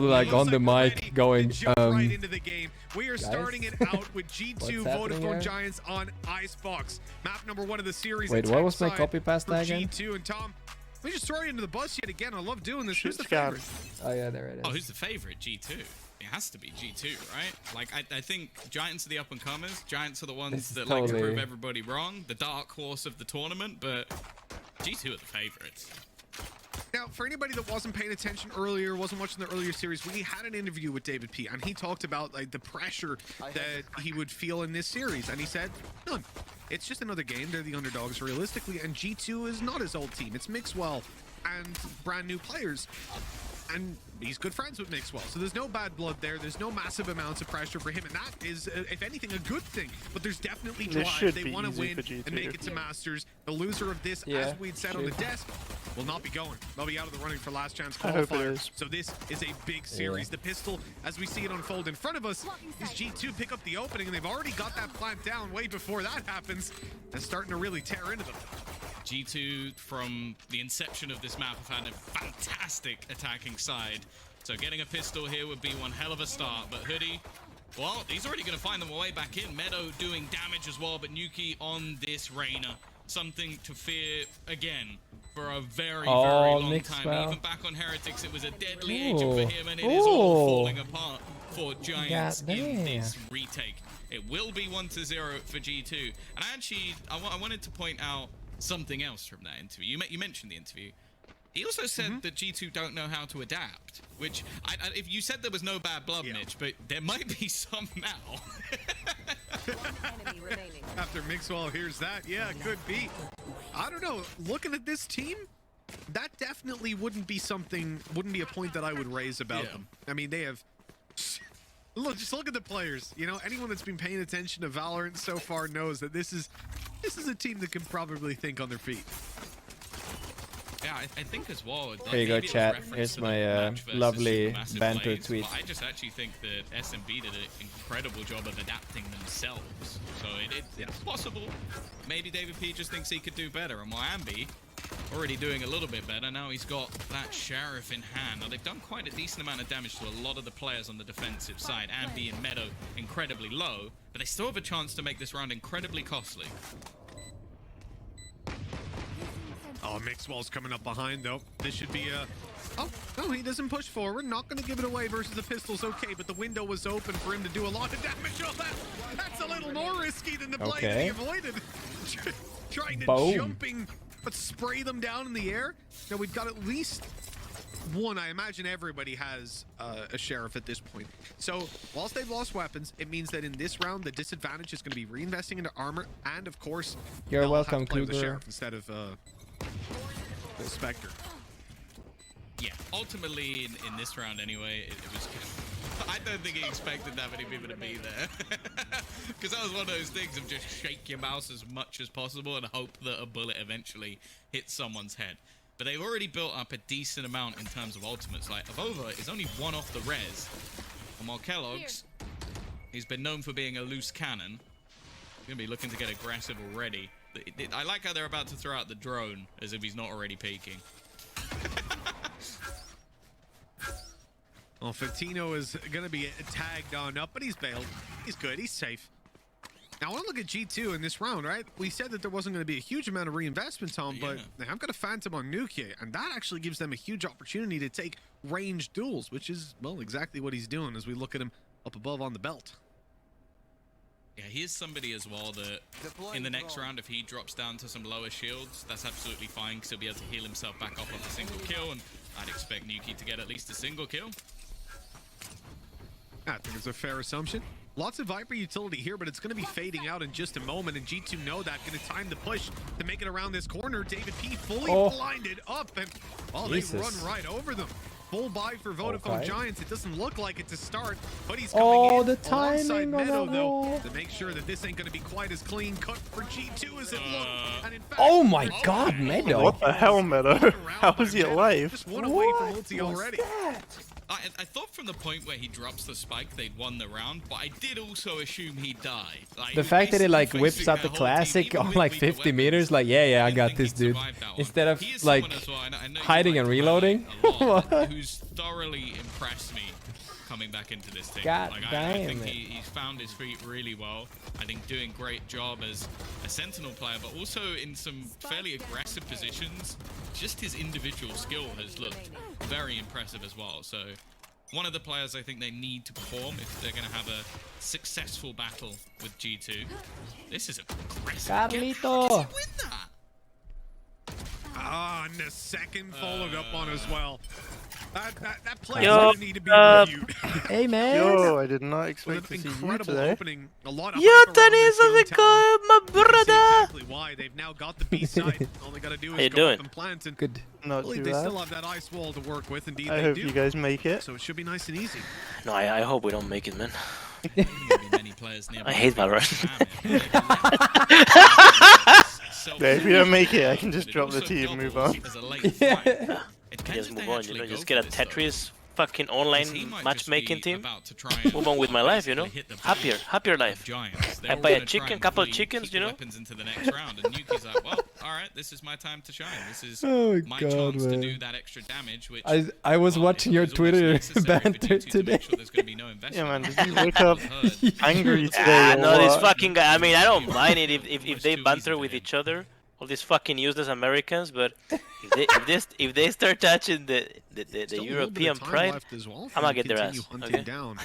like on the mic going right into the game. We are guys? starting it out with G2 Vodafone Giants on ICEBOX. Map number 1 of the series. Wait, what was my copy pasta again? G2 and Tom. Let me just throw you into the bus yet again. I love doing this. Who's the Scout. favorite? Oh yeah, there it is. Oh, who's the favorite? G2. It has to be G2, right? Like, I think Giants are the up-and-comers. Giants are the ones that like to prove everybody wrong. The dark horse of the tournament, but G2 are the favorites. Now, for anybody that wasn't paying attention earlier, wasn't watching the earlier series, we had an interview with David P, and he talked about like the pressure that he would feel in this series, and he said, none. It's just another game. They're the underdogs realistically, and G2 is not his old team. It's Mixwell and brand new players. And he's good friends with Mixwell, so there's no bad blood there. There's no massive amounts of pressure for him, and that is, if anything, a good thing. But there's definitely drive. They want to win and make it to Masters. The loser of this, as we'd said on the desk, will not be going. They'll be out of the running for last chance qualifier. So this is a big series. The pistol, as we see it unfold in front of us, is G2 pick up the opening, and they've already got that plant down way before that happens, and starting to really tear into them. G2, from the inception of this map, have had a fantastic attacking side. So getting a pistol here would be one hell of a start. But Hoodie, well, he's already going to find them a way back in. Meadow doing damage as well, but Nuki on this Reyna. Something to fear again for a very, very long time. Even back on Heretics, it was a deadly agent for him, and it is all falling apart for Giants in this retake. It will be 1-0 for G2. And I wanted to point out something else from that interview. You mentioned the interview. He also said that G2 don't know how to adapt, which if you said there was no bad blood, Mitch, but there might be some now. After Mixwell hears that, yeah, it could be. I don't know. Looking at this team, that definitely wouldn't be a point that I would raise about them. I mean, they have. Look, just look at the players. You know, anyone that's been paying attention to Valorant so far knows that this is a team that can probably think on their feet. Yeah, I think as well. Here you go, chat. Here's my lovely banter tweet. I just actually think that SMB did an incredible job of adapting themselves. So it's possible. Maybe David P just thinks he could do better. And Ambi, already doing a little bit better. Now he's got that Sheriff in hand. Now they've done quite a decent amount of damage to a lot of the players on the defensive side. Ambi and Meadow incredibly low, but they still have a chance to make this round incredibly costly. Oh, Mixwell's coming up behind, though. This should be a... Oh, no, he doesn't push forward. Not going to give it away versus the pistol's okay, but the window was open for him to do a lot of damage. Oh, that's a little more risky than the blade that he avoided. Trying to jumping, but spray them down in the air. Now, we've got at least one. I imagine everybody has a Sheriff at this point. So, whilst they've lost weapons, it means that in this round, the disadvantage is going to be reinvesting into armor, and, of course, you're welcome, have to play with the Sheriff instead of... the Spectre. Yeah, ultimately in this round anyway, it was I don't think he expected that many people to be there. Because that was one of those things of just shake your mouse as much as possible and hope that a bullet eventually hits someone's head. But they've already built up a decent amount in terms of ultimates. Like, Avova is only one off the res. And while Kellogg's, he's been known for being a loose cannon. He's going to be looking to get aggressive already. I like how they're about to throw out the drone as if he's not already peeking. Well, Fatino is going to be tagged on up, but he's bailed. He's good. He's safe. Now, I want to look at G2 in this round, right? We said that there wasn't going to be a huge amount of reinvestment, Tom, but they have got a Phantom on Nuki, and that actually gives them a huge opportunity to take ranged duels, which is, well, exactly what he's doing as we look at him up above on the belt. Yeah, he is somebody as well that in the next round, if he drops down to some lower shields, that's absolutely fine because he'll be able to heal himself back up off a single kill, and I'd expect Nuki to get at least a single kill. I think it's a fair assumption. Lots of Viper utility here, but it's going to be fading out in just a moment, and G2 know that. Going to time the push to make it around this corner. David P fully blinded up, and they run right over them. Full buy for Vodafone Giants. It doesn't look like it to start, but he's coming in the timing Meadow, though, to make sure that this ain't going to be quite as clean cut for G2 as it looked. And in fact, oh my God, Meadow! What the hell, Meadow? How is he alive? Just one away from ulti already. I thought from the point where he drops the spike, they'd won the round, but I did also assume he'd die. Like, The fact that he like basically whips facing out the their whole classic team, even on with like weaker 50 weapons, meters, like I didn't got think this he'd dude. survive that one. Instead of He is like someone as well, I know you hiding like and to reloading. highlight a lot, What? who's thoroughly impressed me coming back into this team. God Like, I damn think it. he's found his feet really well. I think doing great job as a Sentinel player, but also in some fairly aggressive positions. Just his individual skill has looked very impressive as well. So one of the players I think they need to perform if they're going to have a successful battle with G2. This is aggressive. How does he Carlito. win that? Ah, and the second followed up on as well. That play Yo, doesn't need to be reviewed. Hey man. Yo, I did not With expect an to see you incredible today. opening, a lot of Yo, hype around Dennis, this how's young it talent. going, my You can see brother? exactly why they've now got the B side. All they got to do How is you go doing? up and plant, and Good. I Not believe too they bad. still have that ice wall to work with. Indeed, I they hope do. you guys make it. So it should be nice and easy. No, I hope we don't make it, man. Many players I hate Valorant. Yeah, if we don't make it, I can just drop the team and move on. Yeah. Just move on, you know, just get a Tetris fucking online matchmaking team. Move on with my life, you know. Happier life. I buy a chicken, couple chickens, you know. Weapons into the next round, and Yuki's like, well, all right, this is my time to shine. This is Oh my God, chance to man. do that extra damage. Which I was well, watching it your was almost Twitter necessary for banter G2 to make today. sure there's gonna be no investment. Yeah, man, did you wake up Heard. angry today Ah, or no, this what? fucking guy. I mean, I don't mind it if It's they too banter easy with for him. each other, all these fucking useless Americans. But if they start touching the Still a little bit of European time pride, left as well for I'ma them to get their continue ass, hunting okay? down.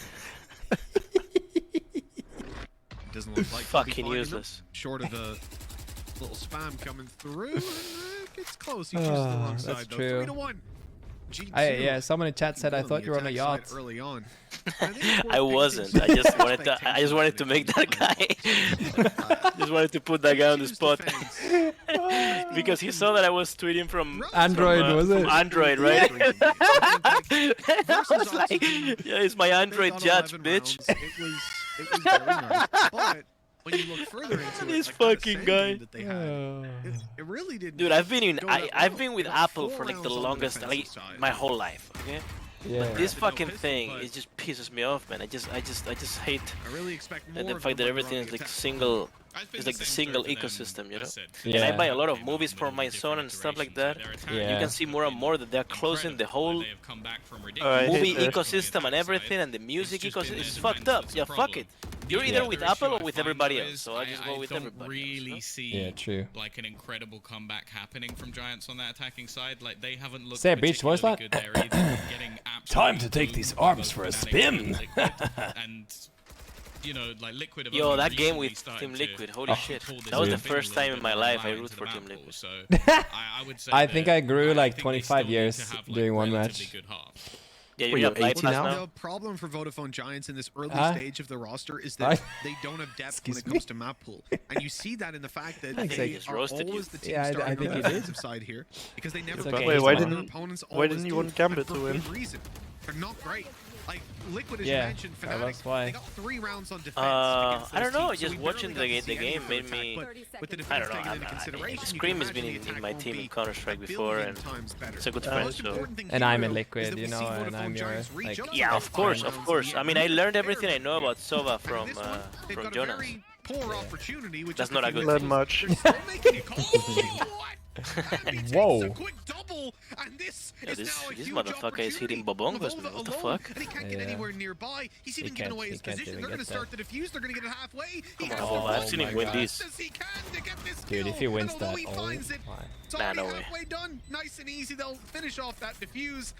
Doesn't look like fucking they'll be finding them, useless. short of a little spam coming through. And, gets close. He chooses the wrong That's side though. true. 3-1. G2. Yeah, someone in chat said I thought you were on a yacht. Early on. I wasn't. I just wanted to make that guy. Just wanted to put that guy on the spot because he saw that I was tweeting from Android, was it? From Android, right? I was like, yeah, it's my Android judge, bitch. It was very nice. But when you look further into This it, like, fucking that guy. ascending that they had, it really didn't. Dude, I've been go that I've well. been with They got Apple 4 for like the rounds on longest, defensive like side. my whole life. Okay. Yeah. This no fucking pistol, thing, but- it just pisses me off, man. I just hate I really expect more the of fact that them everything running is like attack. single. I've been It's like the same single story for them, ecosystem, you know. as I said. And I Yeah. buy a lot of Came movies out for with my all son the and stuff like different that. iterations, but Yeah. their You can see more and more that they're closing the incredible. whole They have come back from I ridiculous hate movie this. ecosystem and everything, and the music It's just ecosystem been is their fucked defense up. that's Yeah, the fuck problem. it. You're The either other with issue Apple I or with find, everybody though, else. is So I just go with don't everybody. really else, no? see Yeah, true. like an incredible comeback happening from Giants on that attacking side. Like they haven't looked Say, Beach, what's particularly that? good there either. Getting Time to absolutely take these boomed arms by for a both Fnatic spin. and Liquid. And you know, like Liquid have Yo, only that game recently with started Team to Liquid, holy shit. pull this That was the division a first little time in bit my more life I into root the for map Team pool. Liquid. So I would say I think I grew I like think they 25 still need to years have, like, during one relatively match. good halves. Yeah, Wait, you have you're light 80 pass now? now. The problem for Vodafone Giants in this early Huh? stage of the roster is Huh? that they don't have depth when Excuse it comes to map pool, and you see that in the fact that Thanks, they I just are roasted you. always the team Yeah, I starting think on you the did. defensive side here because they never It's put okay. pressure Wait, why on their didn't- opponents. why always didn't you do, want Gambit and to for win? good reason. They're not great. Like Liquid, as Yeah, you mentioned, that Fnatic, was why. they got 3 rounds on defense. against I those don't know, teams, so just we watching barely got to the see any game made attack, me- but with the I defense don't know. taken into I consideration, you Scream can has been imagine the in attack my won't team in be Counter-Strike a before, billion and times better. it's a good The friend, most so. important thing And here, I'm in though, Liquid, is that you we know, see and Vodafone I'm your, Giants reach like- up Yeah, to of course, rounds of course. in I mean, the I end. learned everything I know about Sova And from this one, they've got a Jonas. very poor opportunity, which That's is not the a good Phoenix thing. Suns. Much. They're still making it. Oh, what? Andy takes Whoa. a quick double, and this Yeah, is this- now a this huge motherfucker is hitting opportunity. bobongos, man. What the Alone, fuck? And he can't get Yeah. anywhere nearby. He's even giving can't- away he his can't position. even They're going get to start the defuse. They're going to get it halfway. He Come has on, to I've roll seen him my win God. this. as he can to get this Dude, if kill. he wins And although that, he oh finds it, my. it's already no way. halfway done. Nice and easy. They'll finish off that defuse.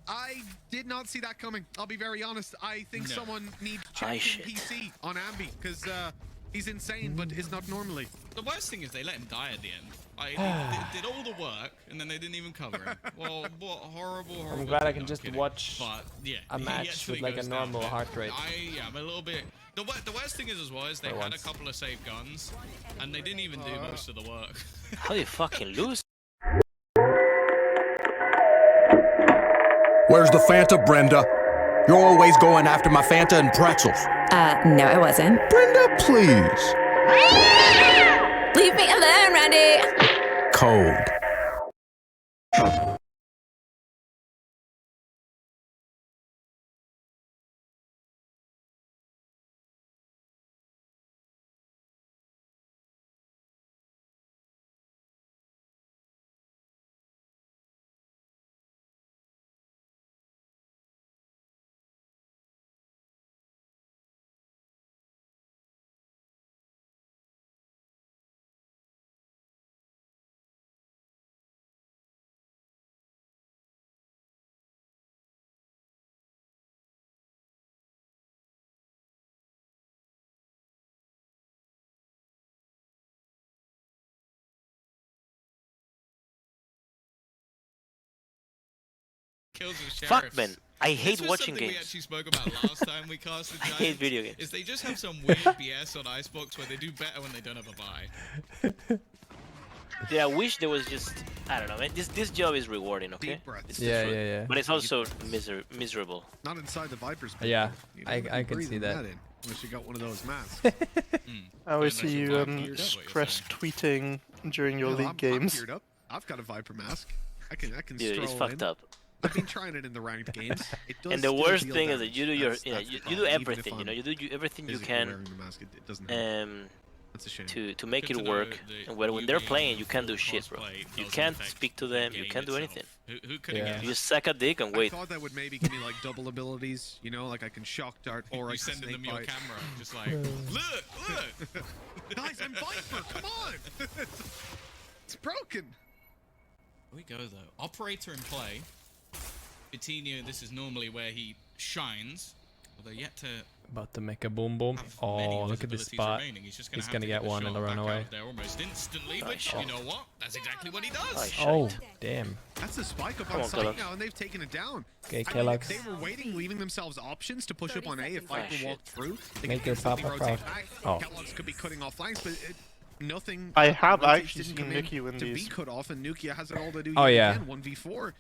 I did not see that coming. I'll be very honest. I think No. someone needs Aye, check shit. PC on Ambi because he's insane, but it's not normally. The worst thing is they let him die at the end. Like, they did all the work and then they didn't even cover him. Well, what horrible. I'm glad I thing. can No, just kidding. watch But yeah, a he match actually with, like, a goes down normal there. heart rate. I'm a little bit. The worst thing is as well is they For had once. a couple of saved guns and they didn't even do most of the work. How do you fucking lose? Where's the Fanta, Brenda? You're always going after my Fanta and pretzels. No, I wasn't. Brenda, please. Leave me alone, Randy. Cold. kills with Fuck, sheriffs. man. I hate This was watching something we games. actually spoke about last time we casted I Giants. hate video games. Is they just have some weird BS on ICEBOX where they do better when they don't have a buy. Yeah, I wish there was just, I don't know, man. This job is rewarding, okay? Deep breaths. It's the Yeah, truth. yeah, yeah. But it's also miserable. Not inside the Viper's. Yeah, You I don't can breathe see in that. in, unless you got one of those masks. I always Unless see you're you Viper, that's what you're stress tweeting during your Hell, league I'm games. geared up. I've got a Viper mask. I can Dude, stroll it's fucked in. up. I've been trying it in the ranked games. It does And the still worst deal thing is that damage. you do your, That's- you know, that's the you do problem. Even if everything, you know, I'm you do everything you physically can wearing the mask, it doesn't help. That's a shame. to make Good it to know work. that And when you they're being playing, you can't do full shit, bro. cosplay You doesn't can't affect speak to the them. You game can't do itself. anything. Who could have Yeah. guessed? You just suck a dick and I wait. thought that would maybe give me like double abilities, you know, like I can shock dart or I You can sending snake them your bite. camera, just like, look. Guys, I'm Viper, come on! It's broken! Here we go though. Operator in play. Vitinho, this is normally where he shines. Although yet to About to make a boom boom. have many Oh, of his look at this abilities spot. remaining. He's just He's have gonna to get the one and shot run back away. out there almost instantly, Nice which, shot. you know what? That's exactly what he does. Nice Oh, shot. damn. That's a spike up Come on on, site Kellogg's. now, and they've taken it down. Okay, I mean, Kellogg's. they were waiting, leaving themselves options to push up on A if Viper shit. walked through. They Make could your instantly papa rotate proud. back. Oh. Kellogg's could be cutting off flanks, but nothing. I have rotates actually didn't seen come in Nuki win to be these. cut off, and Nukia has it all to do. Oh, yet yeah. again, 1v4.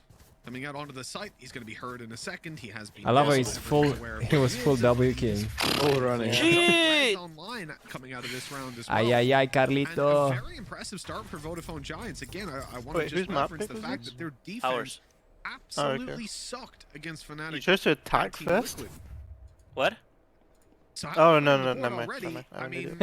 Coming out onto the site, he's going to be heard in a second. He has been. I love how visible. he's full. Everyone's aware of He where was he full is. W king. Full running. Shit! Online coming out of this round as well. Ay, ay, ay, And a Carlito. very impressive start for Vodafone Giants. Again, I want to Wait, just whose map reference pick the was fact this? that their defense Ours. absolutely sucked against Fnatic. You chose to attack and Team first? Liquid. What? So Oh, having no, them no, on the never board mind, already, never mind. I I'm mean,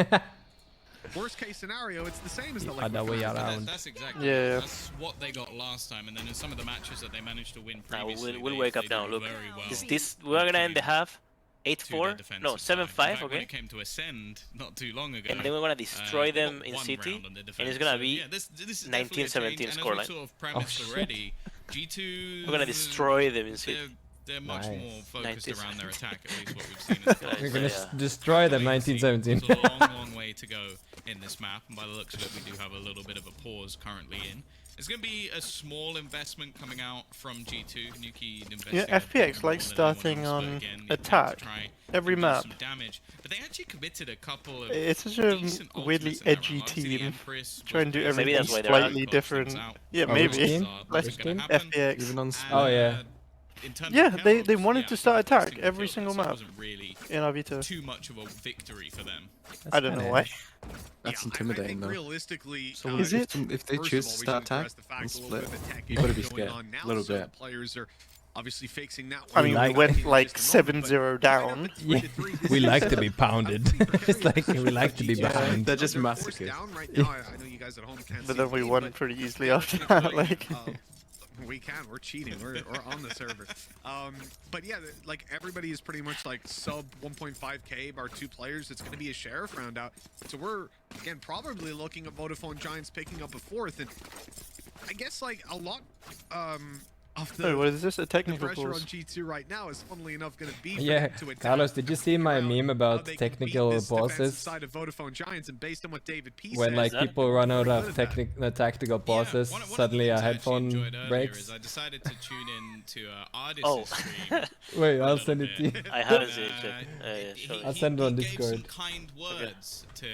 an worst case scenario, it's the same as the Yeah, Liquid. that way Fnatic. around. That's exactly Yeah, it. yeah. That's what they got last time, and then in some of the matches that they managed to win Nah, previously, we'll they- wake up they now. did Look, very well is this we're gonna end the half to their 8-4? defensive No, side. 7-5. In fact, When Okay. it came to Ascend not too long ago, And then we're gonna destroy them got in one City, round on the and it's defense. gonna So, be yeah, this is 19-17 definitely a change, scoreline. and as we sort of premised shit. already, G2. We're gonna destroy them in City. They're much Nice. more focused 90s. around their attack, at least what we've seen. In the past. We're gonna Yeah. destroy them Wait and see. 1917. There's a long, long way to go in this map, and by the looks of it, we do have a little bit of a pause currently in. There's going to be a small investment coming out from G2. Nuki investing Yeah, a bit FPX more likes than anyone starting else, but on again, you need attack to try every and do map. some damage. But they actually committed a couple of It's such a decent weirdly ultimates in that edgy round. Obviously, the team. Empress Try and do was Maybe everything that's why they're out. slightly different. Yeah, Oh, which maybe. team? Like Which team? FPX. Even on Oh, yeah. In terms Yeah, of they kills, wanted to I start think attack Austin every killed single it, so it map. wasn't really in Avito. too much of a victory for them. I don't know why. That's Yeah, intimidating, I think though. realistically, So Is it? if they first choose of to all, we start should address attack the fact and a little split, bit of the tech you gotta be going scared on now, a little so the bit. players are obviously fixing that I one. mean, like- we went In like just a moment, 7-0 but down. Yeah, we like to be pounded. It's like we like to be behind. They're just They're forced masochists. down right now. I know you guys at home can't But see then we me, won but pretty easily they're after actually that. putting, Like, we can. We're cheating. We're on the server. But yeah, like everybody is pretty much like sub 1.5k. Our two players. It's going to be a sheriff round out. So we're again probably looking at Vodafone Giants picking up a fourth, and I guess like a lot of the. oh, what is this? A The technical pressure on pause? G2 right now is funnily enough going to be for Yeah, them to attack Carlos, did you see my around meme how about they can beat technical this defensive pauses? side of Vodafone Giants, and based on what David P When says, like that? people run out of Good at that. tactical pauses, one of the suddenly a things I actually headphone enjoyed earlier breaks. Is I decided to tune in to Ardis' Oh. stream. Wait, a I'll little send it to you. bit. I haven't seen it Uh, yet. Yeah, sure. I'll send it on He gave some Discord. kind words to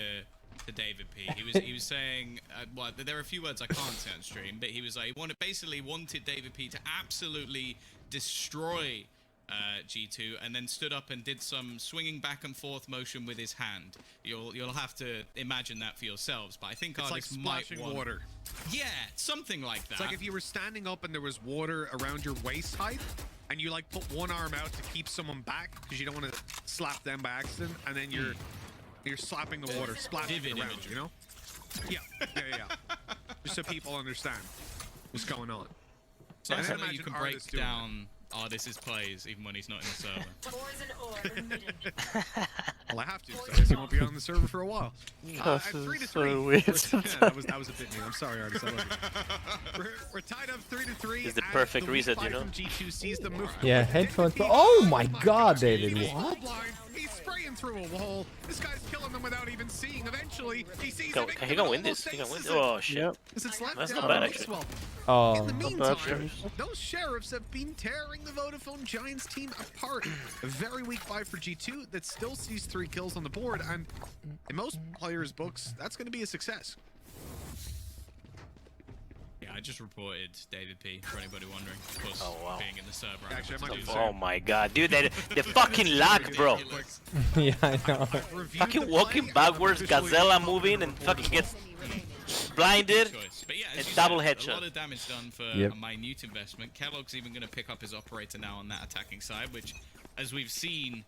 David P. He was saying, well, there are a few words I can't say on stream, but he was like, basically wanted David P to absolutely destroy G2, and then stood up and did some swinging back and forth motion with his hand. You'll have to imagine that for yourselves, but I think it's like Ardis might splashing want... water. Yeah, something like that. It's like if you were standing up and there was water around your waist height, and you like put one arm out to keep someone back because you don't want to slap them by accident, and then you're slapping the water, splashing Vivid it around, imagery. you know? Yeah. Just so people understand what's going on. So And I that's how you imagine can break Ardis doing down Ardis' plays even when he's not in the server. Well, I have to, so I guess he won't be on the server for a while. This At is 3-3. so weird That was a bit mean. I'm sorry, Ardis. I love you. We're tied up 3-3. It's the as perfect the reset, weak you know? fight from G2 sees the move. Yeah, headphones. Oh my God, David, He's what? blind. He's spraying through a wall. This guy's killing them without even seeing. Eventually, he sees He can win this. He can win. Oh shit. Yep. That's not bad actually. Oh, In the bad, meantime, Sheriffs. those Sheriffs have been tearing the Vodafone Giants team apart. A very weak fight for G2 that still sees 3 kills on the board, and in most players' books, that's going to be a success. Yeah, I just reported David P. for anybody wondering. Of course, Oh, wow. being in the server. Actually, I might do the Oh my god, dude, the fucking lag, bro. yeah, I know. Fucking walking backwards, Gazella moving, and fucking gets blinded. But yeah, A as you double said, headshot. A lot of damage done for Yep. a minute investment. Kellogg's even going to pick up his operator now on that attacking side, which, as we've seen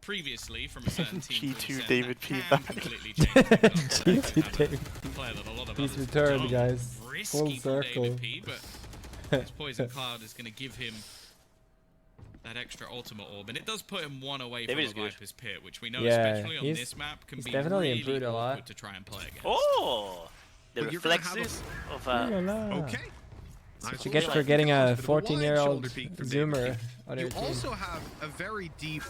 previously from a certain team, G2 David P. can back. completely change things up. G2 David Player that a lot of He's others returned, don't. guys. Risky Full for circle. David P, but his poison cloud is going to give him that extra ultimate orb, and it does put him one away from David a is good. Viper's Pit, which we know, Yeah, especially on he's- this map, can he's be definitely really improved a lot. awkward to try and play against. Oh, the But you're gonna have reflexes of Okay. What you get for getting a 14-year-old Zoomer. Zoomer on You your team. also have a very deep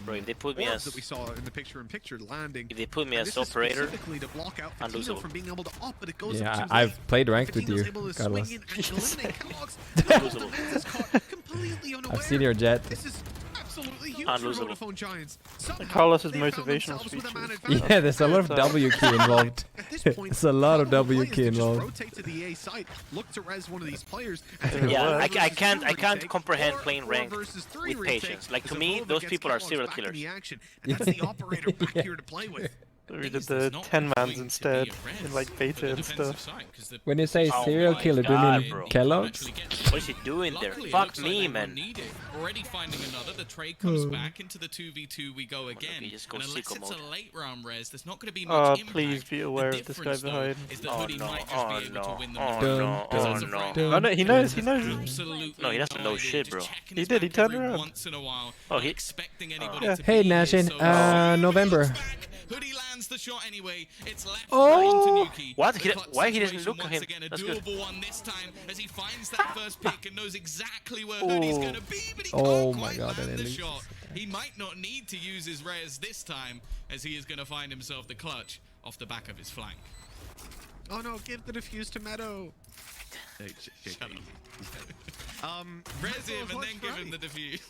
Bro, if they put me orb as that we saw in the picture-in-picture landing. if they put me And as this is operator, specifically to block out Fatino unlosable. from being able to up, but it goes Yeah, up too I've late. played ranked with Fatino's you, able to Carlos. swing in and eliminate Kellogg's. Unlosable. Defense is caught completely unaware. I've seen your jet. This is absolutely huge Unlosable. for Vodafone Giants. Somehow, Carlos's they found motivational themselves with a man speeches. advantage. Yeah, there's a lot of W key involved. At this point, There's a lot of probably W is key to just involved. rotate to the A site, look to res one of these players. And Yeah, take I a can't retake, comprehend or playing a ranked 4 versus 3 with retake, patience. Like, to as me, Avova those gets people are Kellogg's serial back in killers. the action, and that's the operator back here to play with. We did the 10-mans instead, in like beta and stuff. When you say Oh serial my killer, do you God, mean bro. Kellogg's? What is he doing there? Luckily, it Fuck looks like me, they man. won't need it. Already finding another. The trade comes back into the 2v2. We go again. he just goes And unless sicko it's a mode. late round res, there's not going to be Oh, much impact. please be aware The of this guy difference, though, behind. is that Oh Hoodie no, might just oh be able to no, win the oh match. no, Because oh as of right no. now, Oh no, he knows, he knows. absolutely No, he doesn't know idea. shit, Just bro. checking He his did, he back turned Uh, every around. once in a while, Oh, not he- expecting anybody Yeah. to Hey, be here, Nashin, so- November. Hoodie lands the shot anyway. It's left Oh! into Nuki. What? The clutch Why he doesn't situation look at once him? Again, a That's good. doable one this time as he finds that first pick and knows exactly where Hoodie's going to be, but he Oh can't my quite God, land that the elite. shot. He might not need to use his res this time as he is going to find himself the clutch off the back of his flank. Oh no, give the defuse to Meadow. Hey, Shut up. Res Res him and then give him the defuse.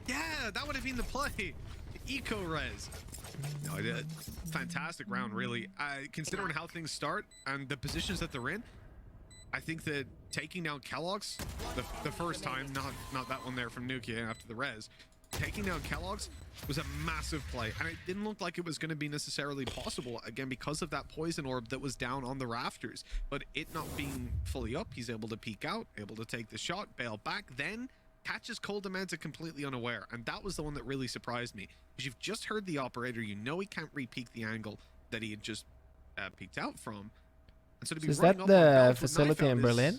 Yeah, that would have been the play. Eco res. No, fantastic round, really. Considering how things start and the positions that they're in, I think that taking down Kellogg's the first time, not that one there from Nuki after the res, taking down Kellogg's was a massive play, and it didn't look like it was going to be necessarily possible, again, because of that poison orb that was down on the rafters. But it not being fully up, he's able to peek out, able to take the shot, bail back, then catches Cold Dementa completely unaware, and that was the one that really surprised me. Because you've just heard the operator, you know he can't re-peek the angle that he had just peeked out from. And so to be Is running that up on the Bells with facility knife out in is Berlin?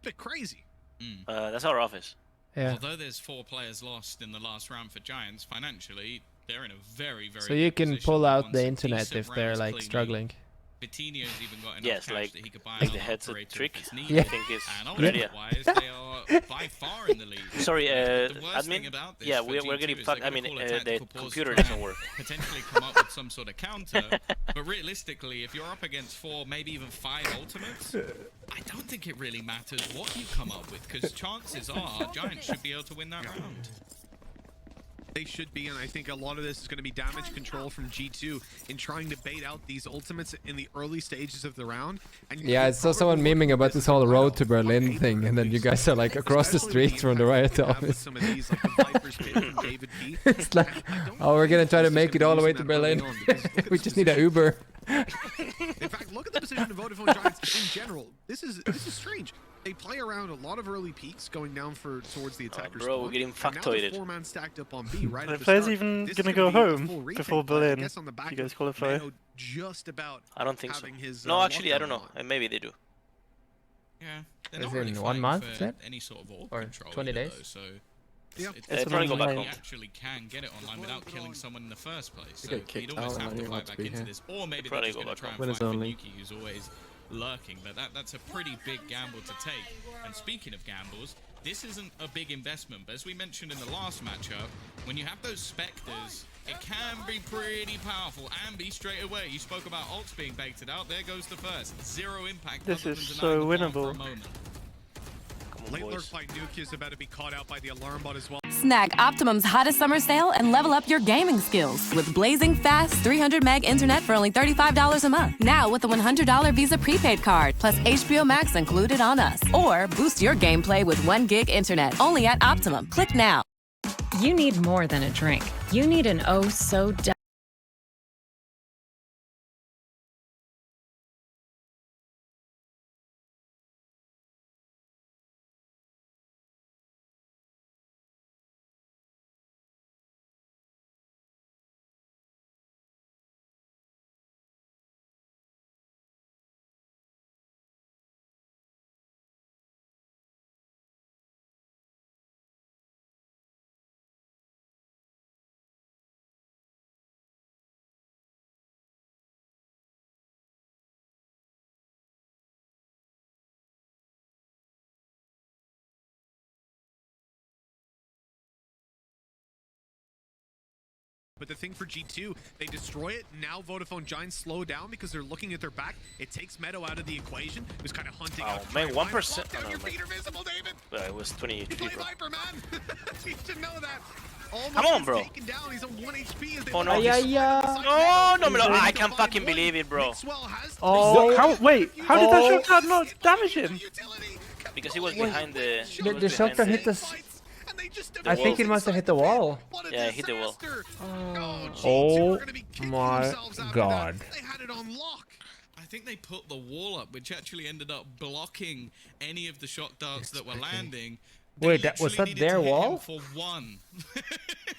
a bit crazy. That's our office. Yeah. Although there's 4 players lost in the last round for Giants, financially, they're in a very, very So you good can position. pull out Once the a internet decent if they're round is like clean, struggling. Vitinho's even got enough Yes, cash like that he could buy the another headset operator trick. if it's needed. Yeah. I think is And good idea. otherwise, they are by far in the lead. Sorry, The worst thing admin. about this Yeah, for we're G2 getting is fucked. they're I gonna mean, call a the tactical pause computer to try doesn't and work. Potentially come up with some sort of counter, but realistically, if you're up against 4, maybe even 5 ultimates, I don't think it really matters what you come up with, because chances are Giants should be able to win that round. They should be, and I think a lot of this is going to be damage control from G2 in trying to bait out these ultimates in the early stages of the round. And Yeah, I saw someone memeing about this whole road to Berlin thing, and then you guys are like across the street from the riot office. Some of these, like the Viper's Pit from David P. It's like, oh, we're gonna try to make it all the way to Berlin. We just need an Uber. In fact, look at the position of Vodafone Giants in general. This is strange. They play around a lot of early peaks going down towards the attacker's bro, spawn, we're getting and now factoided. the 4-man stacked up on B right Are at the players start. even This is gonna go be a home full retake, before but I Berlin? guess on the back You guys of qualify? Mano just about I don't think so. having his, No, actually, I lockdown don't know. on. Maybe they do. Yeah, they're Is not it really in 1 fighting month, for is it? any sort of orb Or control 20 either, days? though, so Yeah. They probably go back online. home. you actually can get it online without killing someone in the first place. So get kicked you'd almost out have and to you're fight allowed to back be into here. this, or maybe they're Probably just go going to back try and home. Winners fight for only. Nuki, who's always lurking. But that's a pretty big gamble to take. And speaking of gambles, this isn't a big investment, but as we mentioned in the last matchup, when you have those Spectres it can be pretty powerful and be straight away. You spoke about ults being baited out. There goes the first. Zero impact. This other is than so denying the bomb for winnable. a moment. Late lurk by Nuke is about to be caught out by the alarm bot as well. Snag Optimum's hottest summer sale and level up your gaming skills with blazing fast 300 meg internet for only $35 a month. Now with a $100 Visa prepaid card plus HBO Max included on us. Or boost your gameplay with 1 gig internet only at Optimum. Click now. You need more than a drink. You need an oh so But the thing for G2, they destroy it. Now Vodafone Giants slow down because they're looking at their back. It takes Meadow out of the equation. Who's kind of hunting out. Man, 1%. Down, your feet are visible, David. It was 20 You HP, play bro. Viper, man. You should know that. Almost Come on, bro. Taken down. He's on 1 HP as they Oh, no. I can't fucking believe it, bro. Oh, how? Wait, how did that shot card not damage him? Because he was behind the... The shotgun hit the... I think it must have hit the wall. Yeah, it hit the wall. Oh my god. They had it on lock. I think they put the wall up, which actually ended up blocking any of the shock darts that were landing. They Wait, was literally that needed their to hit him wall? for one.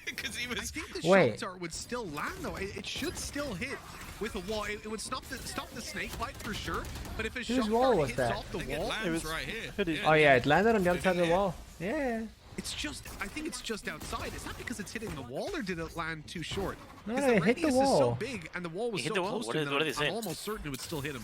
Because he I was... think the Wait. shot dart would still land though. It should still hit with a wall. It would stop the snake bite for sure. But if a Whose shot wall dart was hits that? off the I think it wall, lands was right here. Hoodie. Oh yeah, it landed on the other side of the wall. Yeah. it's just. I think it's just outside. It's not because it's hitting the wall, or did it land too short? No, Because it hit the radius is so wall. big, and the wall was It hit so the wall? close What to is- him. what are they I'm saying? almost certain it would still hit him.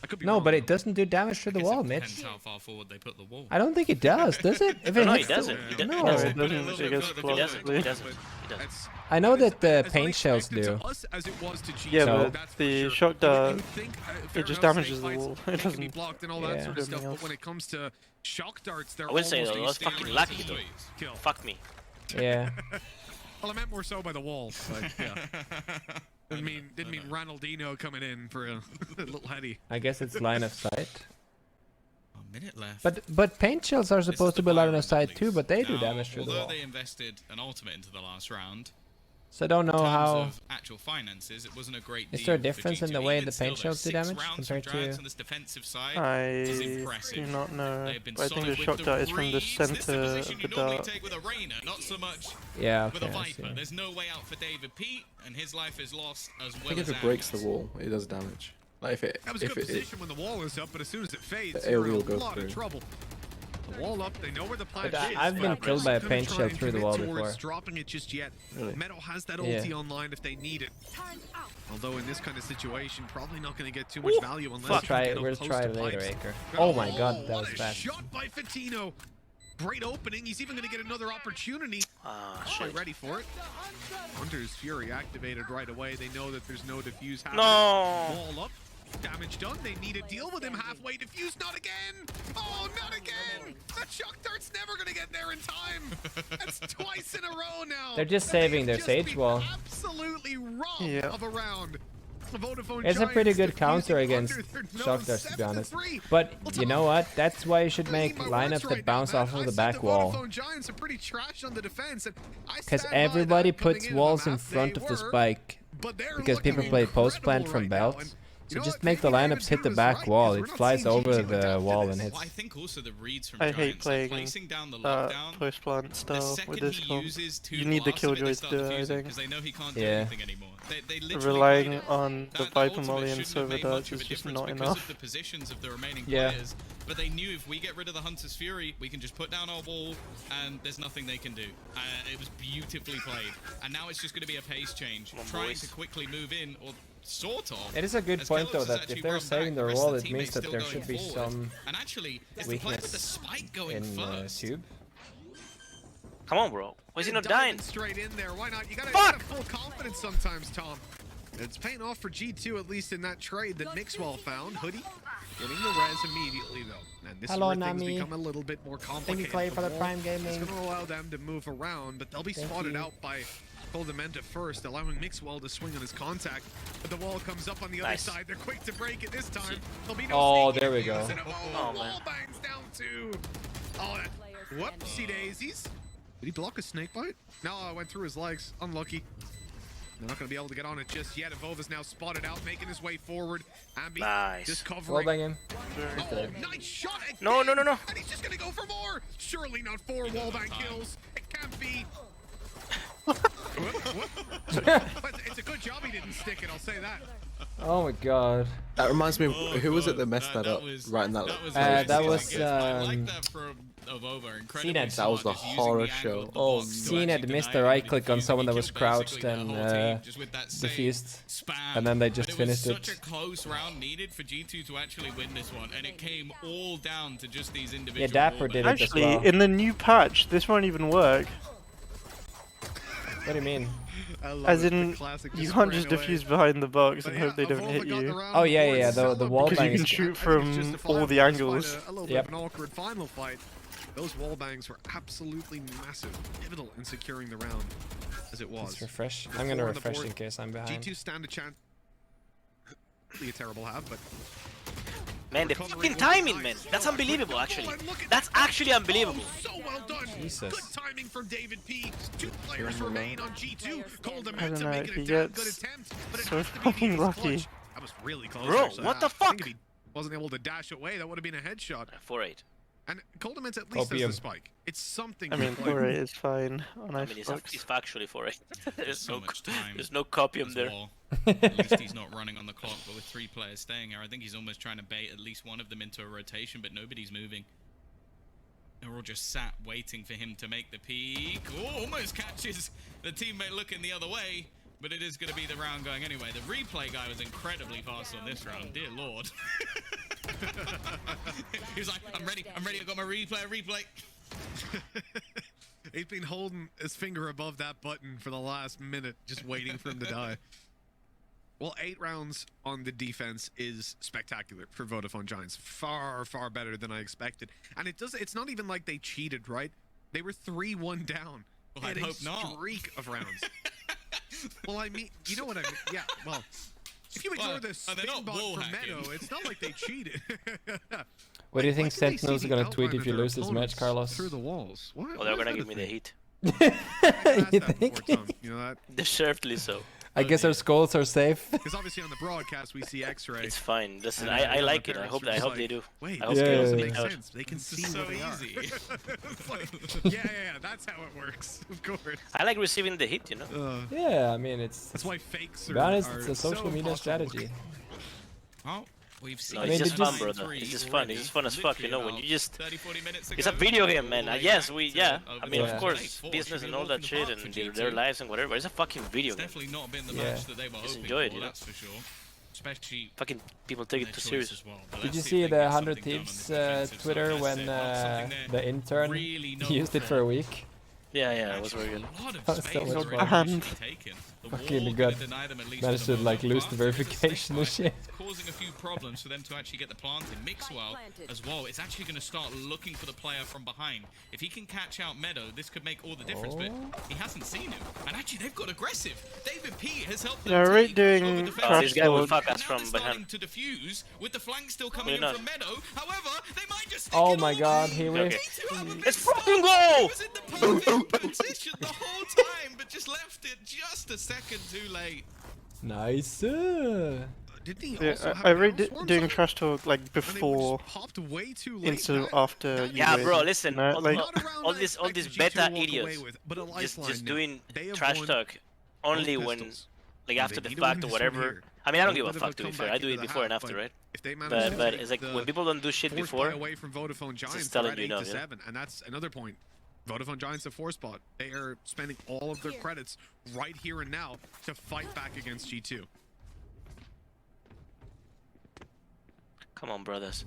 I could be No, wrong, but though. it doesn't do damage to the I guess wall, it Mitch. depends how far forward they put the wall. I don't think it does it? If No, hits it doesn't. the... It No. No, it But doesn't. It goes It doesn't. It flawlessly. doesn't. It doesn't. That's- I know that the as paint shells unexpected do. to us as it was to G2, Yeah, but that's for the sure. shock But dart, you think, fair it just enough, damages snake the bites, wall. It they can be doesn't blocked and all that Yeah. sort of stuff. Everything But when it comes to shock darts, they're I would say almost though, it was a fucking lucky though. kill. Fuck me. Yeah. Well, I meant more so by the wall, but yeah. Didn't mean Ronaldinho coming in for a little heady. I guess it's line of sight. A minute left. But paint shells are This is supposed the to be line of Valorant sight leagues. too, but they do Now, damage to the although wall. they invested an ultimate into the last round, So I don't know in terms how... of actual finances, it wasn't a great Is deal there a for difference in G2. the way Even the paint still, shells do though, 6 damage rounds compared from Drags to... on this defensive side I is impressive. do not know. They've been I think solid the with shock dart is from the breeze. This is center position of you the normally dart. take with a Reyna, not so much Yeah, with a okay, I see. Viper. There's no way out for David Pete, and his life is lost as I well think as if it breaks the Andy's. wall, it does damage. Like if it, That was a if good it, position when the wall is up, but as soon as it fades, The you're AoE in will a go lot of through. trouble. The wall up, they know where the plant But is. I've been but killed by a they're not paint gonna shell try through the and wall commit towards before. dropping it just yet. Really? Meadow has that Yeah. ulti online if they need it. Although in this kind of situation, probably not going to get too much value unless We'll you try can it. get We'll up close try to it later, pipes. Aker. Oh my god, that what was a fast. shot by Fatino. Great opening. He's even going to get another opportunity. Ah, Quite shit. ready for it. Hunter's Fury activated right away. They know that there's no defuse happening. No. Wall up. Damage done. They need to deal with him halfway. Defuse, not again. Oh, not again. That shock dart's never going to get there in time. That's twice in a row now. They're just And saving they've their just Sage been wall. Absolutely robbed Yeah. of a round. Vodafone It's a pretty Giants good counter defusing against under their nose, shock darts, to be honest. 7-3. But Well, you know what? That's why you should make Clean my words lineups right that bounce now, off man. of the I back said wall. The Vodafone Giants are pretty trash on the defense, and I Because stand by everybody that coming puts into the walls in map. front They of the were, spike. but they're Because people looking play post plant incredible from right now, belts. and So you know just what? make the Maybe lineups hit the David back was wall. right, It because we're flies not seeing over G2 the adapt to wall this. and hits. Well, I think also the reads from I hate Giants, playing placing down the lockdown. post plant The style second with this he comp. uses two You need the blasts of it, they killjoys start to do it, I defusing, think. because they know he can't do Yeah. anything anymore. They literally Relying played it. on the That Viper ultimate molly and shouldn't have silver made darts much of is a just difference not because enough. of the positions of the remaining Yeah. players. But they knew if we get rid of the Hunter's Fury, we can just put down our wall and there's nothing they can do. It was beautifully played. And now it's just going to be a pace change. Come on, Trying boys. to quickly move in, or sort of. It is a good as point though Kelos has that actually if they're run saving back, their the rest wall, of the it means teammates that still there going should be forward. some And actually, it's the play with the weakness spike going in first. tube. Come on, bro. Why is he not Diving dying? straight in there. Why not? You gotta Fuck! have full confidence sometimes, Tom. It's paying off for G2, at least in that trade that Mixwell found. Hoodie getting the res immediately, though. And this is where things become a little bit more complicated. Thank you, Clay, for the Prime Gaming. It's going to allow them to move around, but they'll be spotted out by Coldamenta first, allowing Mixwell to swing on his contact. But the wall comes up on the other side. They're quick to break it this time. There'll be no there we go. Wall bangs down too. Oh, that. Whoopsie daisies. Did he block a snake bite? No, I went through his legs. Unlucky. They're not going to be able to get on it just yet. Evova's now spotted out, making his way forward. Ambi just covering. Wall banging. Oh, nice shot again. No. And he's just going to go for more. Surely not 4 wallbang kills. It can't be. But it's a good job he didn't stick it, I'll say that. Oh my god. That reminds me of who was it that messed that up? Right in that. That was I like that from Avova. Incredibly CNET. That was the smart, just using horror the show. angle of the Oh, box to CNET actually missed deny a it right with click the on fuse. someone He that was killed crouched basically and the whole team just with that same defused. spam. And then they just finished But it. was such a close round needed for G2 to actually win this one, and it came all down to just these individual. Yeah, Dapper did it as Actually, well. in the new patch, this won't even work. What do you mean? As in, you can't just defuse behind the box and hope they don't hit you. Oh yeah, the wall Because you bang can is shoot from all the angles. A little bit of an awkward final fight. Those wall bangs were absolutely massive, pivotal in securing the round, as it was. Let's refresh. I'm gonna refresh in case I'm behind. G2 stand a chance. Really a terrible half, but Man, the fucking timing, man. That's unbelievable, actually. That's actually unbelievable. so well done. Jesus. Good timing from David P. 2 players remain on G2. I don't know, Making he a damn gets good attempt, but it so has to be fucking V's lucky. clutch. That was really close. Bro, actually. what the I think fuck? if he wasn't able to dash away, that would have been a headshot. 4-8. And Coldamenta at least has the spike. It's something. I mean, 4-8 is fine on I mean, ICEBOX. it's factually 4-8. So much time. There's no copium as there. well. At least he's not running on the clock, but with 3 players staying here, I think he's almost trying to bait at least one of them into a rotation, but nobody's moving. They're all just sat waiting for him to make the peak. Oh, almost catches the teammate looking the other way, but it is going to be the round going anyway. The replay guy was incredibly fast on this round, dear lord. He was like, I'm ready, I got my replay. He's been holding his finger above that button for the last minute, just waiting for him to die. Well, 8 rounds on the defense is spectacular for Vodafone Giants. Far, far better than I expected. And it's not even like they cheated, right? They were 3-1 down. Well, I hope not. Streak of rounds. Well, I mean, you know what I mean? Yeah, well, if you ignore the spin bot from Meadow, it's not like they cheated. What do you think Sentinel's gonna tweet if you lose this match, Carlos? Through the walls. Well, they're gonna give me the heat. You think? You know that? Deservedly so. I guess our skulls are safe. Because obviously on the broadcast we see X-ray. It's fine. Listen, I like it. I hope they do. Wait, I hope this they doesn't do. make sense. They can see so where they easy. It's like, yeah, that's how it works. Of course. I like receiving the hit, you know. Yeah, I mean it's. That's why fakes To are. be honest, are it's a social so media possible. strategy. Oh, we've seen. No, it's just fun, brother. It's just fun. It's just fun as fuck, you know. When you just. 30-40 minutes It's a ago, video game, man. Yes, back to I mean, Yeah. of course, business and all that shit and their lives and whatever. It's a fucking video It's game. definitely not been the Yeah. match that they were Just hoping enjoy it, for, you know? that's for sure. Especially Fucking people take their it too choice serious. as well. But Did let's you see see if they the get 100 something done on Thieves this defensive Twitter side. when That's something they're the intern really known used it for a week? Yeah, it was very good. A lot of That was space so much already fun. initially taken. The Fucking wall good. gonna deny them at least Managed for to the like moment, lose the but there's a verification and snake shit. bite. It's causing a few problems for them to actually get the planting. Mixwell as well. It's actually going to start looking for the player from behind. If he can catch out Meadow, this could make all the difference. But he hasn't seen him. And actually, they've got aggressive. David P has helped them. Yeah, right take doing over the trash This guy will talk. fuck us now from they're starting behind. to defuse with the flank still coming in not. from Meadow. However, they might just stick Oh it my all god, in. he Okay. ripped. Let's fucking go! He was in the perfect position the whole time, but just left it just a second too late. Nice. Didn't he Yeah, also have I read down swarms doing on? trash talk like And they were before, just popped way too late. into That- after. that you Yeah, guys, bro, you listen. know, like, not around All I these expected G2 beta to walk away idiots with, but a just lifeline now. doing They have trash won talk only both when, pistols. like And after they the need to fact win or this one whatever. here. I mean, I don't give Bit a of fuck to be fair. comeback I do into it the before and half, after, but right? If they manage to But take it's like the when people don't do shit force before. buy away from Vodafone Giants, telling they're you at now, 8-7, and that's another point. Vodafone Giants a 4-spot. They are spending all of their credits right here and now to fight back against G2. Come on, brothers.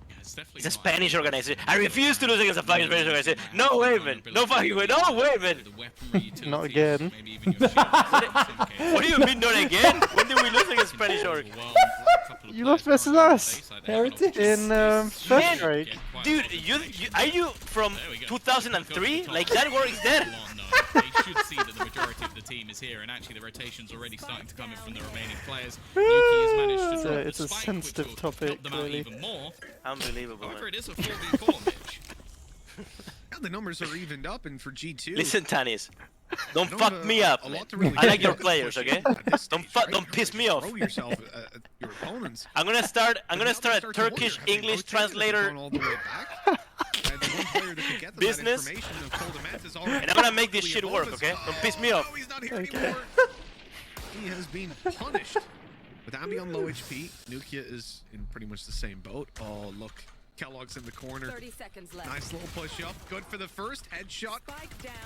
Yeah, it's definitely It's a not Spanish happening. organization. I refuse to lose against a fucking Spanish organization. No way, man. No fucking way. No way, man. The weaponry utilities, Not again. maybe even your shield. What do you mean not again? When did we lose against Spanish org? You lost versus us. Heritage. In first Man, strike. dude, are you from 2003? Like that works there? They should see that the majority of the team is here, and actually the rotation's already starting to come in from the remaining players. Yuki has managed to drop It's the a spike, sensitive which will topic, help them out clearly. even more. Unbelievable, However, man. it is a 4v4, Mitch. Now the numbers are evened up, and for G2. Listen, Tanis. Don't don't fuck have me a up, man. lot to really I like do your at players, this okay? point at this stage, right? Don't piss me off. Throw yourself at your opponents. I'm gonna start a But now they Turkish start to wonder, have they English rotated? Have they translator gone all the way back? And the one player that could get them that business, information of Cold Demand is already and I'm gonna make this directly shit above work, us. okay? Don't piss me off. No, he's not here anymore. He has been punished. With Ambi on low HP, Nukia is in pretty much the same boat. Oh, look. Kellogg's in the corner. 30 seconds left. Nice little push up. Good for the first headshot.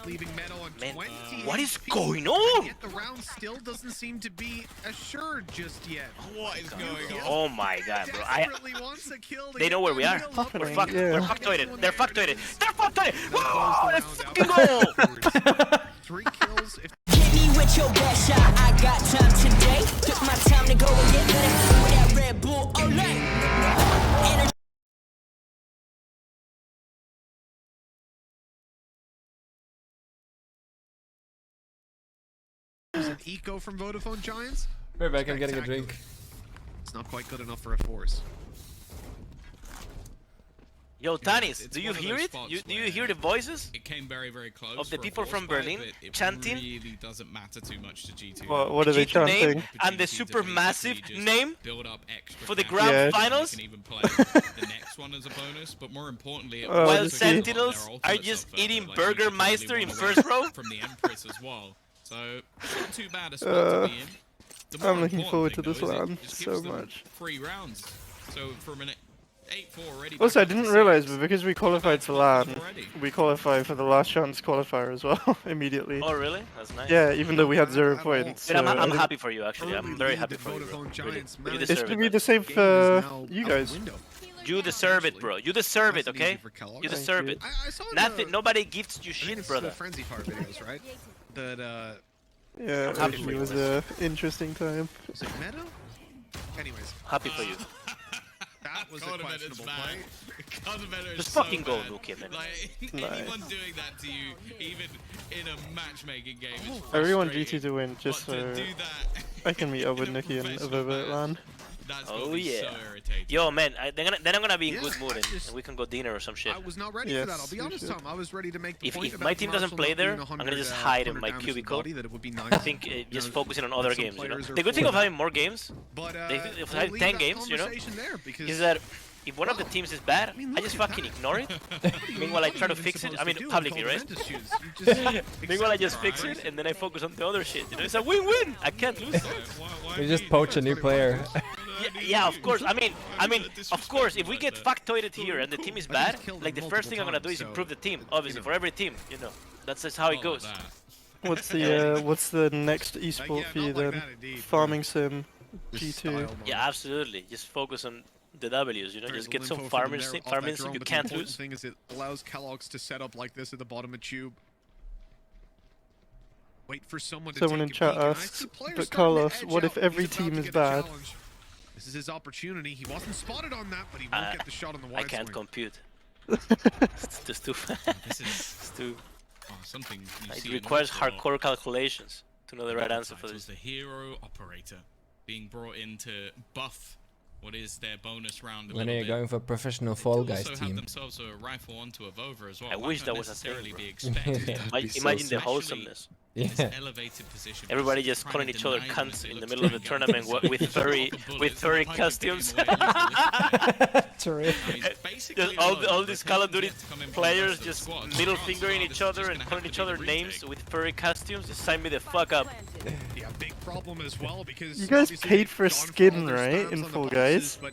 Leaving Meadow on Man, 20 what is HP. going on? Yet the round still doesn't seem to be assured just yet. What is going on? Oh my god, bro. Desperately wants a kill to They get know where that we are. kill up. We're fucked. Yeah. We're factoided. They're factoided. They're factoided. Close Oh, the let's round fucking out. go. 3 kills. If Hit me with your best shot. I got time today. Took my time to go and get better with that Red Bull. Olay. there's an eco from Vodafone Giants. We're back. I'm getting a drink. It's not quite good enough for a force. Yo, Tanis, It's do you one of hear those it? spots Do you where hear the voices? It came very, very close Of the for a people force from fight, Berlin but it chanting? really doesn't matter too much to G2. What are they G2 name chanting? and the Opportunity to super basically massive just name build up extra for the cash. grand Yes. finals? You can even play the next one as a bonus, but more importantly, it Oh, While the also gives ski. them their Sentinels are ultimates just up, eating like, Burger you can really Meister in wanna first win row? from the Empress as well. So not too bad a spot to be in. The more I'm looking important forward thing, to this though, is it LAN just so gives them much. 3 rounds. So from an 8-4 already. Also, I back up didn't to realize, 6. but because we qualified for LAN, Already. we qualified for the last chance qualifier as well immediately. Oh, really? That's nice. Yeah, even though we had 0 points. But I'm so I I'm didn't- happy for you, actually. I'm very happy for you, bro. Vodafone Really. Giants You managed It deserve should it, be man. the same Game is for now you out the guys. window. You deserve it, bro. You deserve it, Nice and okay? easy for Kellogg. You Thank deserve you. it. I saw Nothing. Nobody gifts you I think shit, it's brother. the Frenzy Fire videos, right? That Yeah, happy it for you, was man. an interesting time. is it Meadow? Anyways, Happy for you. that was a Condiment is questionable bad. play. Condiment is Just so fucking go, bad. Nukia, man. Like, Nice. anyone doing that to you, even in a matchmaking game, is Everyone frustrating. GT to win, just But to so do that I can meet up with in a Nikki and professional Avova at match, LAN. That's Oh, gonna be yeah. so irritating. Yo, man, then I'm gonna be in Yeah, good mood and just- we can go dinner or some shit. I was not ready Yes, for that. I'll be you honest, should. Tom. I was ready to make the If- point if about my team doesn't Marshall play not there, doing I'm gonna 100, just hide in 100 my damage to the cubicle. body, that it would be nice. I think just know, focusing on other some games, you know. players are The good thing of fortunate. having more games But if we'll I have leave 10 that games, you know, conversation there because is that if one of the Wow. teams is bad, I mean, I look just at fucking that. ignore it. Meanwhile, I try to fix it. I mean, publicly, right? Meanwhile, I just fix it and then I focus on the other shit. You know, it's a win-win. I can't lose. We just poach a new player. Yeah, of course. I mean, of course, if we get factoided here and the team is bad, like the first thing I'm gonna do is improve the team. Obviously, for every team, you know, that's just how it goes. What's the next esport for you then? Farming sim, G2. Yeah, absolutely. Just focus on the W's, you know, just get some farming sim you can't lose. The thing is, it allows Kellogg's to set up like this at the bottom of tube. Wait for someone to Someone in take a chat peek, and I asks, see players but starting to Carlos, edge what if out. every He's about team to is get a bad? challenge. This is his opportunity. He wasn't spotted on that, but he won't get the shot on the wide I can't swing. compute. It's just too This is it's too. something you It see requires an awful lot. hardcore calculations to know the right answer for Titles, this. the hero operator being brought in to buff what is their bonus round a When little are you bit. going for professional They Fall also Guys have team? themselves a rifle onto a Vova as well. I Might wish not that was a thing, necessarily bro. be expected. That'd be so Imagine the sick. wholesomeness. This Yeah. elevated position. Everybody because just trying calling to each other deny them cunts as they in the look middle of to the be tournament honest. with furry Bullets, furry the costumes. pipe away Terrific. Just all these Call of Duty players just middle fingering each other and calling each other names with furry costumes. Just sign me the fuck up. Yeah, big problem as well because You guys obviously paid for they've gone skin, all their right, spams in on the Fall boxes, Guys? but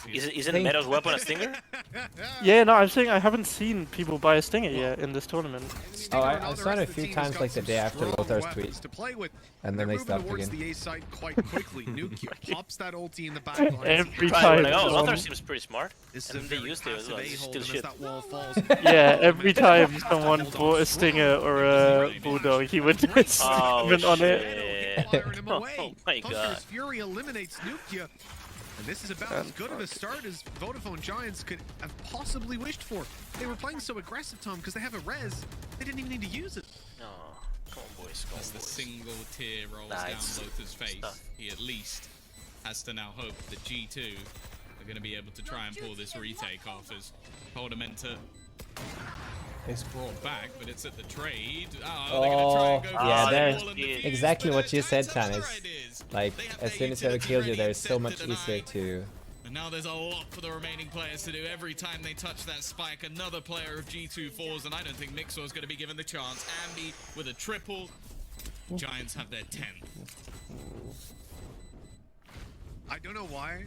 Isn't Metal's weapon a stinger? Yeah, no, I'm saying I haven't seen people buy a Stinger yet in this tournament. Oh, I saw it a few times like the day after Lothar's tweet. And then they stopped again. The A side quite quickly. Nuke pops that ulti in the back line. Every Right, time. like, oh, someone- Lothar seems pretty smart. This And is a they very used it as well. passive It's a-hole still as shit. that wall falls. Yeah, every time someone bought a Stinger or a Bulldog, he would just Oh, comment on it. shit. Firing him away. Oh my god. Hunter's Fury eliminates Nukia. And this is about as good of a start as Vodafone Giants could have possibly wished for. They were playing so aggressive, Tom, because they have a res. They didn't even need to use it. No, come on, boys. Come on, As the boys. single tear rolls Nice. down Lothar's face, Stuff. he at least has to now hope that G2 are going to be able to try and pull this retake off as Poldamenta is brought back, but it's at the trade. Oh, they're gonna try and go for yeah, the there's wall and the fuse, exactly but what you Giants said, have the Tanis. right ideas. Like, They have as their soon as they utility killed you, ready, there's so set much to easier deny. to... And now there's a lot for the remaining players to do. Every time they touch that spike, another player of G2 falls, and I don't think Mixor is going to be given the chance. Ambi with a triple. Giants have their 10th. I don't know why,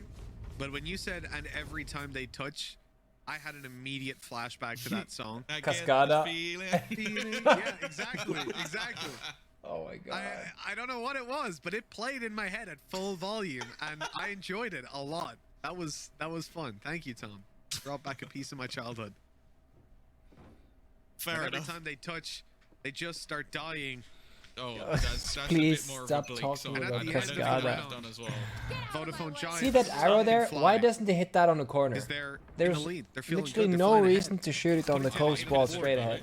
but when you said, and every time they touch, I had an immediate flashback to that song. I get the Cascada. feeling. Yeah, exactly, exactly. Oh my god. I don't know what it was, but it played in my head at full volume, and I enjoyed it a lot. That was fun. Thank you, Tom. Brought back a piece of my childhood. Fair Every enough. time they touch, they just start dying. Oh, that's Please a bit more stop of a bleak talking song. about I don't think Cascada. I've done as well. Vodafone Giants. See that arrow there? Why doesn't they hit that on the corner? Is there in There's the lead? They're feeling literally good. They're no flying ahead. reason to shoot it on the close ball straight ahead.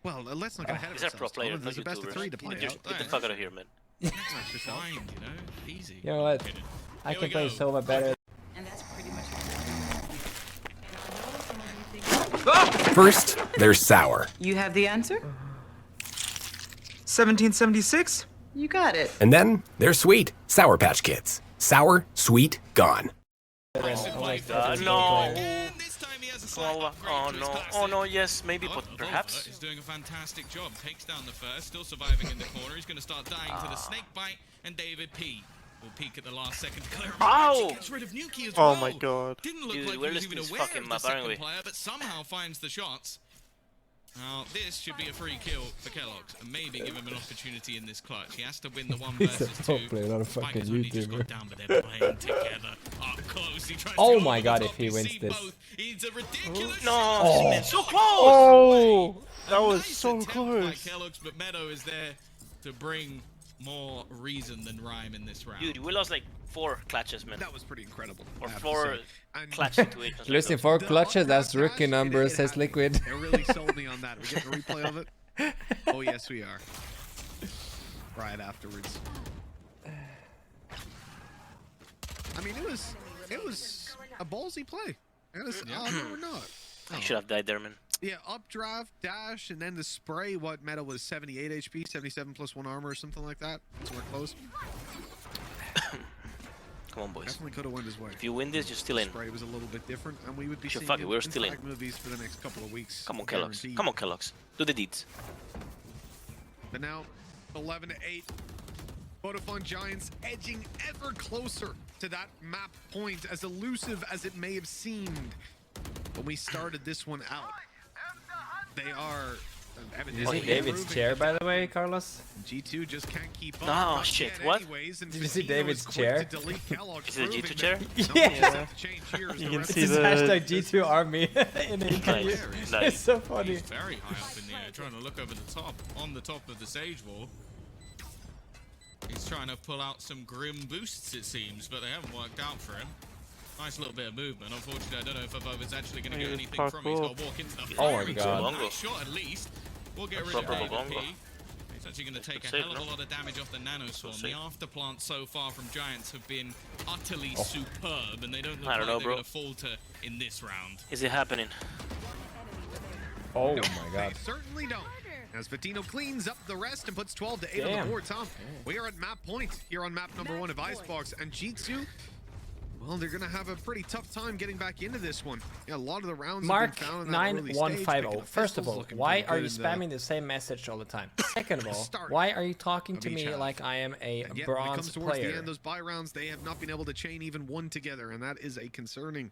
Well, let's not get ahead of These are ourselves. pro players, There's a not best of YouTubers. 3 to play Get out. the fuck out of here, man. Fine, you know, easy. You know what? Kidding. I Here can we play go. so much better. And that's pretty much First, there's sour. You have the answer? 1776? You got it. And then there's sweet. Sour Patch Kids. Sour, sweet, gone. No. And this time he has a slight Oh, upgrade oh to his no. classic. Oh no, yes, maybe, but However, perhaps. Volta is doing a fantastic job. Takes down the first, still surviving in the corner. He's going to start dying to the snake bite, and David P will peek at the last second to clear him. Ow! He gets rid of Nuki as Oh well. my god. Didn't look Dude, like we're he was listening even to this aware fucking of the map, aren't second we? player, but somehow finds the shots. Now, this should be a free kill for Kellogg's, and maybe give him an opportunity in this clutch. He has to win the 1 He's a versus pro 2. player, not a Spike fucking has only just YouTuber. got down, but they're playing together up close. He tries to Oh go my over god, the if top. he You wins see this. both. It's a ridiculous No, shot. man, so close. Oh! That A was nice so attempt by close. Kellogg's, but Meadow is there to bring more reason than rhyme in this round. Dude, we lost like 4 clutches, man. That was pretty incredible. Or I have to 4 say. And clutch situations. like Losing those. 4 the clutches, that's updraft rookie dash, number, it says happened. Liquid. They really sold me on that. We get a replay of it. Oh yes, we are. Right afterwards. I mean, it was a ballsy play. It was, or not. I should have died there, man. Yeah, updraft, dash, and then the spray. What meta was 78 HP, 77 plus 1 armor, or something like that. So we're close. Come on, boys. Definitely could have went his way. If you win this, you're still in. Spray was a little bit different, and we would be Sure, seeing fuck it, it we're in still in. flag movies for the next couple of weeks. Come on, Kellogg's. guaranteed. Come on, Kellogg's. Do the deeds. But now, 11 to 8. Vodafone Giants edging ever closer to that map point, as elusive as it may have seemed when we started this one out. They are. Did you see David's chair, by the way, Carlos? G2 just can't keep up. No, Not shit, yet what? anyways, and Did you see Fatino David's is quick chair? to delete Kellogg's, Is it a proving G2 that chair? nothing Yeah. has to change here as You the can rest see of It's the- hashtag G2 Army in the interview. Nice. It's so funny. He's very high up in the air, trying to look over the top, on the top of the Sage Wall. He's trying to pull out some grim boosts, it seems, but they haven't worked out for him. Nice little bit of movement. Unfortunately, I don't know if Avov is actually going to get It's anything from it. He's parkour. got to walk into the Oh my fire. God. Nice shot at least. We'll get rid of Proper David Bongo. P. He's actually going to take a Good hell of save, a no? lot of damage off the Nanoswarm. The save. afterplants so far from Giants have been utterly Oh. superb, and they don't look I don't like know, they're bro. going to falter in this round. Is it happening? Oh No, my god. They certainly don't. As Fatino cleans up the rest and puts 12 to 8 on Damn. the board, Tom. We are at map point here on map number 1 of ICEBOX, and G2, well, they're going to have a pretty tough time getting back into this one. Yeah, a lot of the rounds Mark have been found in that early stage, picking 9150. up First of pistols, all, looking why pretty are good you in the- spamming the same message all the time? Second of all, Start why are you talking of to each me half. like I am a And yet, when it bronze comes towards the player? end, those buy rounds, they have not been able to chain even one together, and that is a concerning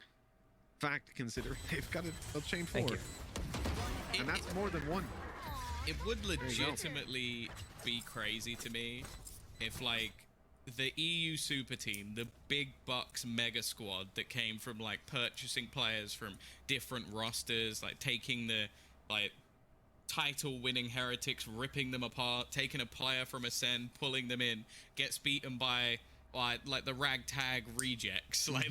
fact to consider. They've got a chain 4. Thank you. And that's more than one. It would legitimately be crazy to me if, like, the EU super team, the big bucks mega squad that came from, like, purchasing players from different rosters, like taking the, like, title winning Heretics, ripping them apart, taking a player from Ascend, pulling them in, gets beaten by like the ragtag rejects, like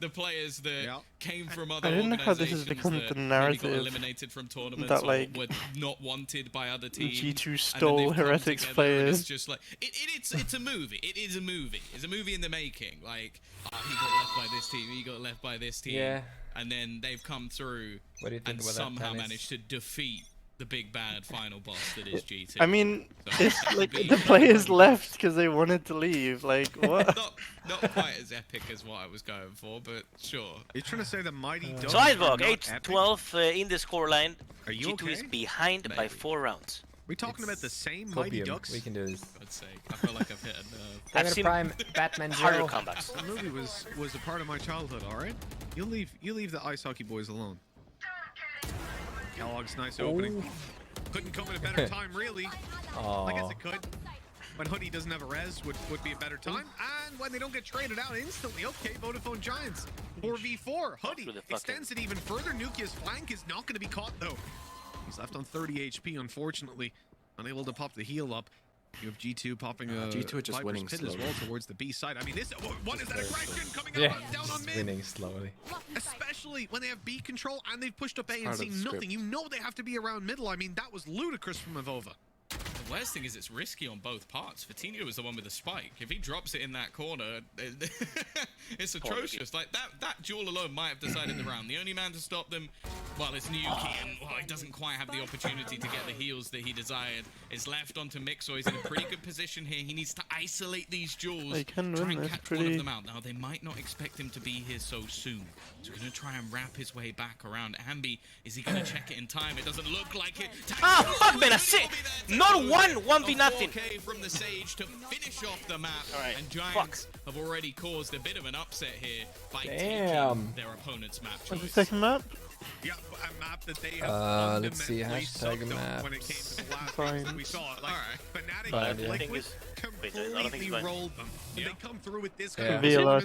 the players that came from other I don't know how this has organizations become that the maybe narrative got eliminated from tournaments that, or like, were not wanted by other teams. G2 and stole then they've come Heretics together and players. It's just like it's a movie. It is a movie. It's a movie in the making. Like, he got left by this team. He got left by this team. Yeah. And then they've come through What do you think and about that, somehow Dennis? managed to defeat the big bad final boss that is G2. I mean, So it's that like would be the players incredible. left because they wanted to leave. Like, what? Not quite as epic as what I was going for, but sure. You're trying to say the mighty Dogs So are ICEBOX, not 8-12 in the scoreline. Are you G2 is okay? behind by Maybe. 4 rounds. We talking about the same Mighty Copium. Ducks? We can do this. God's sake, I feel like I've hit a nerve. I've Dragon seen Prime, Batman harder Zero. comebacks. The movie was a part of my childhood, alright? You leave the ice hockey boys alone. Kellogg's nice opening. Couldn't come at a better time, really. I guess it could. When Hoodie doesn't have a res, would be a better time. And when they don't get traded out instantly, okay, Vodafone Giants. 4v4. Hoodie extends it even further. Nukia's flank is not going to be caught, though. He's left on 30 HP, unfortunately. Unable to pop the heal up. You have G2 popping a G2 are just Viper's winning pit as slowly. well towards the B side. I mean, this what is that aggression coming Yeah, out down on just mid? winning slowly. Especially when they have B control and they've pushed up A and part of seen the script. nothing. You know they have to be around middle. I mean, that was ludicrous from Avova. The worst thing is it's risky on both parts. Vitinho is the one with the spike. If he drops it in that corner, it's atrocious. Like, that duel alone might have decided the round. The only man to stop them, well, it's Nuki, and he doesn't quite have the opportunity to get the heals that he desired. Is left onto Mixo. He's in a pretty good position here. He needs to isolate these duels. They can try win and this catch one of pretty- them out. Now, they might not expect him to be here so soon. So we're going to try and wrap his way back around. Ambi, is he going to check it in time? It doesn't look like it. Ah, fuck, man, not one 1v nothing. 4K from the Sage to finish off the map. Alright, And Giants have already caused a bit of an upset here by Damn. taking their opponent's map What's the choice. second map? Yeah, a map that they have Let's see, fundamentally hashtag sucked on maps. when it came to the last Fine. games that we saw. Like, Alright. Fnatic Fine, and yeah. Liquid Wait, I don't think it's completely fine. rolled them. When Yeah. they come through with this Yeah. kind of VLR